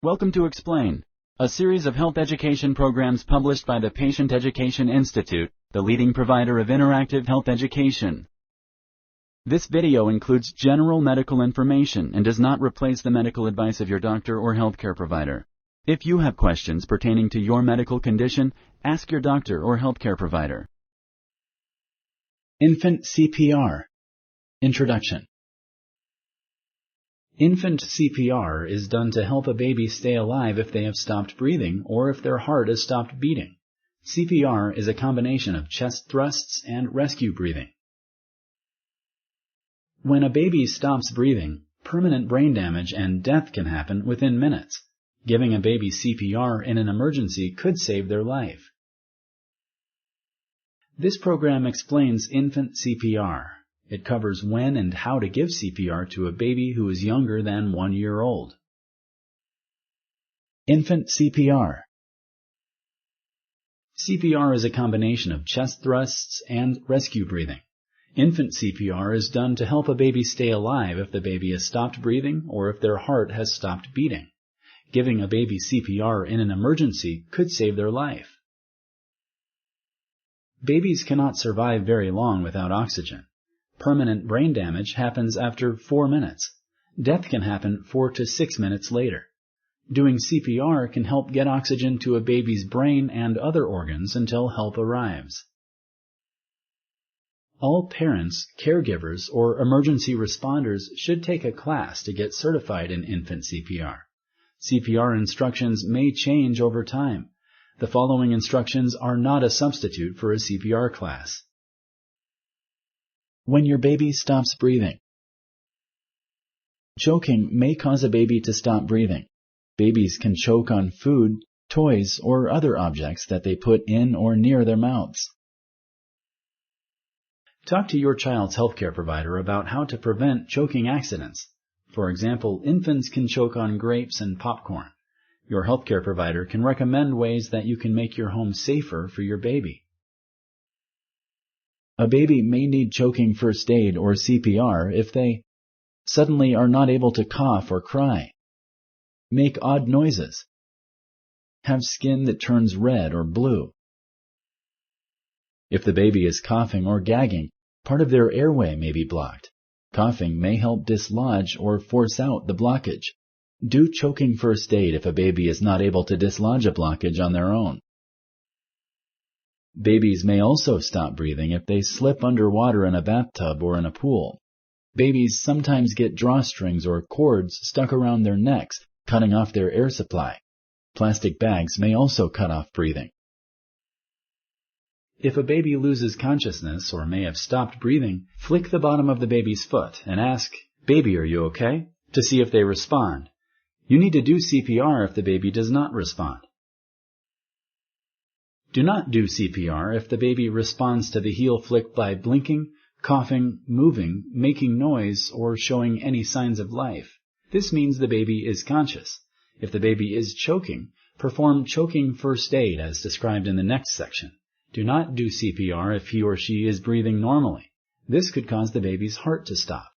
Welcome to Explain, a series of health education programs published by the Patient Education Institute, the leading provider of interactive health education. This video includes general medical information and does not replace the medical advice of your doctor or healthcare provider. If you have questions pertaining to your medical condition, ask your doctor or healthcare provider. Infant CPR. Introduction. Infant CPR is done to help a baby stay alive if they have stopped breathing or if their heart has stopped beating. CPR is a combination of chest thrusts and rescue breathing. When a baby stops breathing, permanent brain damage and death can happen within minutes. Giving a baby CPR in an emergency could save their life. This program explains infant CPR. It covers when and how to give CPR to a baby who is younger than 1 year old. Infant CPR. CPR is a combination of chest thrusts and rescue breathing. Infant CPR is done to help a baby stay alive if the baby has stopped breathing or if their heart has stopped beating. Giving a baby CPR in an emergency could save their life. Babies cannot survive very long without oxygen. Permanent brain damage happens after 4 minutes. Death can happen 4 to 6 minutes later. Doing CPR can help get oxygen to a baby's brain and other organs until help arrives. All parents, caregivers, or emergency responders should take a class to get certified in infant CPR. CPR instructions may change over time. The following instructions are not a substitute for a CPR class. When your baby stops breathing. Choking may cause a baby to stop breathing. Babies can choke on food, toys, or other objects that they put in or near their mouths. Talk to your child's healthcare provider about how to prevent choking accidents. For example, infants can choke on grapes and popcorn. Your healthcare provider can recommend ways that you can make your home safer for your baby. A baby may need choking first aid or CPR if they suddenly are not able to cough or cry, make odd noises, have skin that turns red or blue. If the baby is coughing or gagging, part of their airway may be blocked. Coughing may help dislodge or force out the blockage. Do choking first aid if a baby is not able to dislodge a blockage on their own. Babies may also stop breathing if they slip underwater in a bathtub or in a pool. Babies sometimes get drawstrings or cords stuck around their necks, cutting off their air supply. Plastic bags may also cut off breathing. If a baby loses consciousness or may have stopped breathing, flick the bottom of the baby's foot and ask, "Baby, are you okay?" to see if they respond. You need to do CPR if the baby does not respond. Do not do CPR if the baby responds to the heel flick by blinking, coughing, moving, making noise, or showing any signs of life. This means the baby is conscious. If the baby is choking, perform choking first aid as described in the next section. Do not do CPR if he or she is breathing normally. This could cause the baby's heart to stop.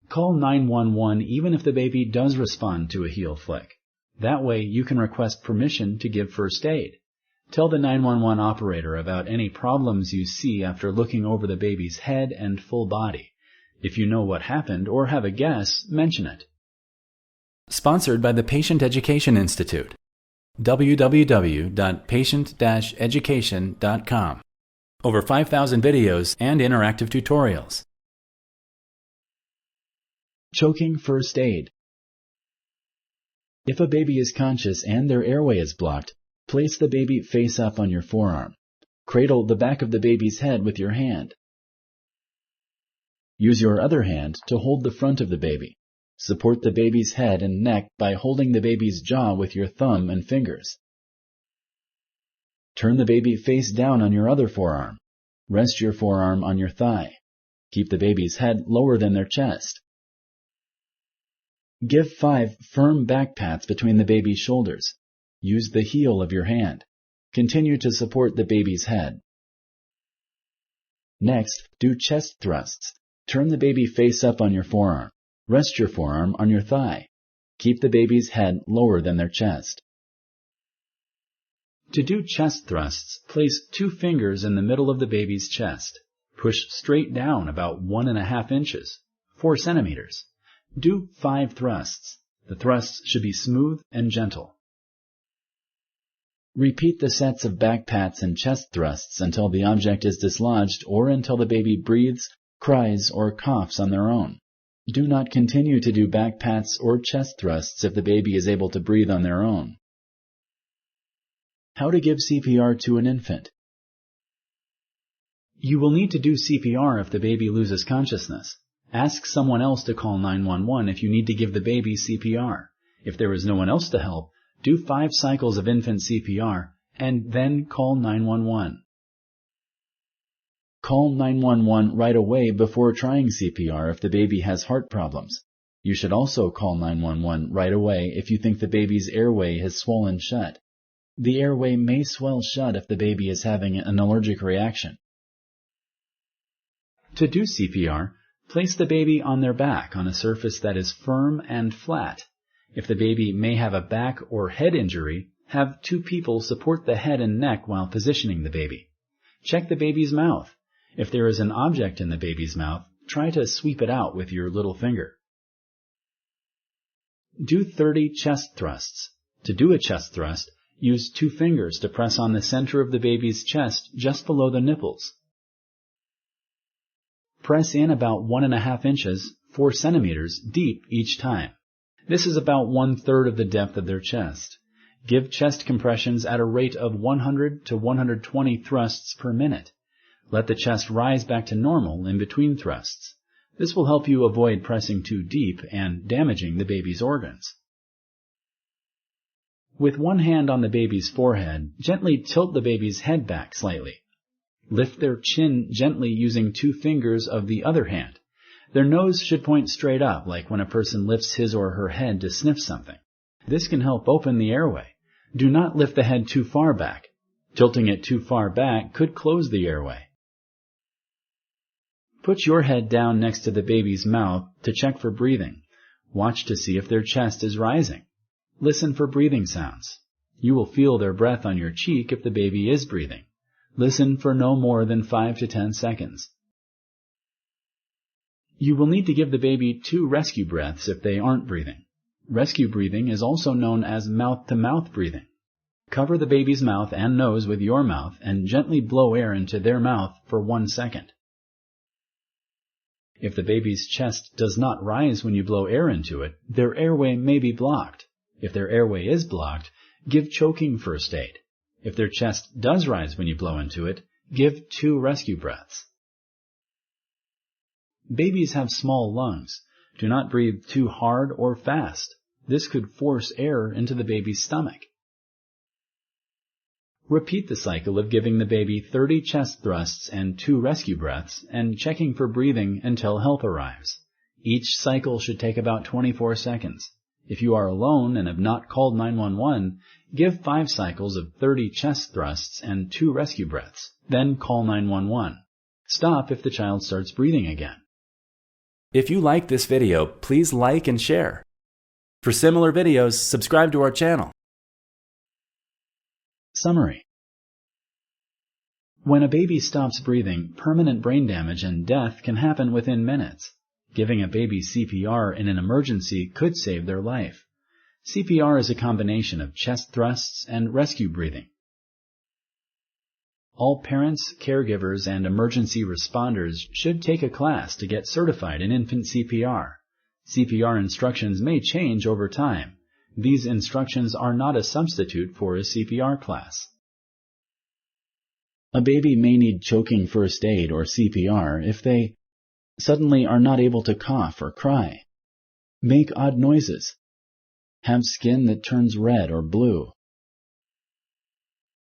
Call 911 even if the baby does respond to a heel flick. That way you can request permission to give first aid. Tell the 911 operator about any problems you see after looking over the baby's head and full body. If you know what happened or have a guess, mention it. Sponsored by the Patient Education Institute. www.patient-education.com. Over 5,000 videos and interactive tutorials. Choking first aid. If a baby is conscious and their airway is blocked, place the baby face up on your forearm. Cradle the back of the baby's head with your hand. Use your other hand to hold the front of the baby. Support the baby's head and neck by holding the baby's jaw with your thumb and fingers. Turn the baby face down on your other forearm. Rest your forearm on your thigh. Keep the baby's head lower than their chest. Give 5 firm back pats between the baby's shoulders. Use the heel of your hand. Continue to support the baby's head. Next, do chest thrusts. Turn the baby face up on your forearm. Rest your forearm on your thigh. Keep the baby's head lower than their chest. To do chest thrusts, place 2 fingers in the middle of the baby's chest. Push straight down about 1.5 inches, 4 centimeters. Do 5 thrusts. The thrusts should be smooth and gentle. Repeat the sets of back pats and chest thrusts until the object is dislodged or until the baby breathes, cries, or coughs on their own. Do not continue to do back pats or chest thrusts if the baby is able to breathe on their own. How to give CPR to an infant. You will need to do CPR if the baby loses consciousness. Ask someone else to call 911 if you need to give the baby CPR. If there is no one else to help, do 5 cycles of infant CPR and then call 911. Call 911 right away before trying CPR if the baby has heart problems. You should also call 911 right away if you think the baby's airway has swollen shut. The airway may swell shut if the baby is having an allergic reaction. To do CPR, place the baby on their back on a surface that is firm and flat. If the baby may have a back or head injury, have 2 people support the head and neck while positioning the baby. Check the baby's mouth. If there is an object in the baby's mouth, try to sweep it out with your little finger. Do 30 chest thrusts. To do a chest thrust, use 2 fingers to press on the center of the baby's chest just below the nipples. Press in about 1.5 inches, 4 centimeters, deep each time. This is about 1/3 of the depth of their chest. Give chest compressions at a rate of 100 to 120 thrusts per minute. Let the chest rise back to normal in between thrusts. This will help you avoid pressing too deep and damaging the baby's organs. With one hand on the baby's forehead, gently tilt the baby's head back slightly. Lift their chin gently using 2 fingers of the other hand. Their nose should point straight up, like when a person lifts his or her head to sniff something. This can help open the airway. Do not lift the head too far back. Tilting it too far back could close the airway. Put your head down next to the baby's mouth to check for breathing. Watch to see if their chest is rising. Listen for breathing sounds. You will feel their breath on your cheek if the baby is breathing. Listen for no more than 5 to 10 seconds. You will need to give the baby 2 rescue breaths if they aren't breathing. Rescue breathing is also known as mouth-to-mouth breathing. Cover the baby's mouth and nose with your mouth and gently blow air into their mouth for 1 second. If the baby's chest does not rise when you blow air into it, their airway may be blocked. If their airway is blocked, give choking first aid. If their chest does rise when you blow into it, give 2 rescue breaths. Babies have small lungs. Do not breathe too hard or fast. This could force air into the baby's stomach. Repeat the cycle of giving the baby 30 chest thrusts and 2 rescue breaths and checking for breathing until help arrives. Each cycle should take about 24 seconds. If you are alone and have not called 911, give 5 cycles of 30 chest thrusts and 2 rescue breaths. Then call 911. Stop if the child starts breathing again. If you like this video, please like and share. For similar videos, subscribe to our channel. Summary. When a baby stops breathing, permanent brain damage and death can happen within minutes. Giving a baby CPR in an emergency could save their life. CPR is a combination of chest thrusts and rescue breathing. All parents, caregivers, and emergency responders should take a class to get certified in infant CPR. CPR instructions may change over time. These instructions are not a substitute for a CPR class. A baby may need choking first aid or CPR if they suddenly are not able to cough or cry, make odd noises, have skin that turns red or blue.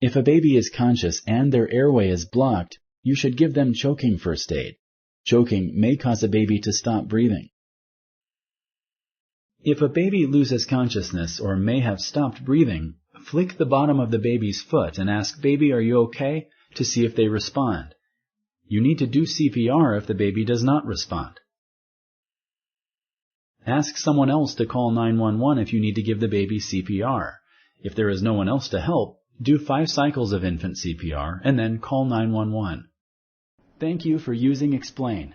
If a baby is conscious and their airway is blocked, you should give them choking first aid. Choking may cause a baby to stop breathing. If a baby loses consciousness or may have stopped breathing, flick the bottom of the baby's foot and ask, "Baby, are you okay?" to see if they respond. You need to do CPR if the baby does not respond. Ask someone else to call 911 if you need to give the baby CPR. If there is no one else to help, do 5 cycles of infant CPR and then call 911. Thank you for using Explain.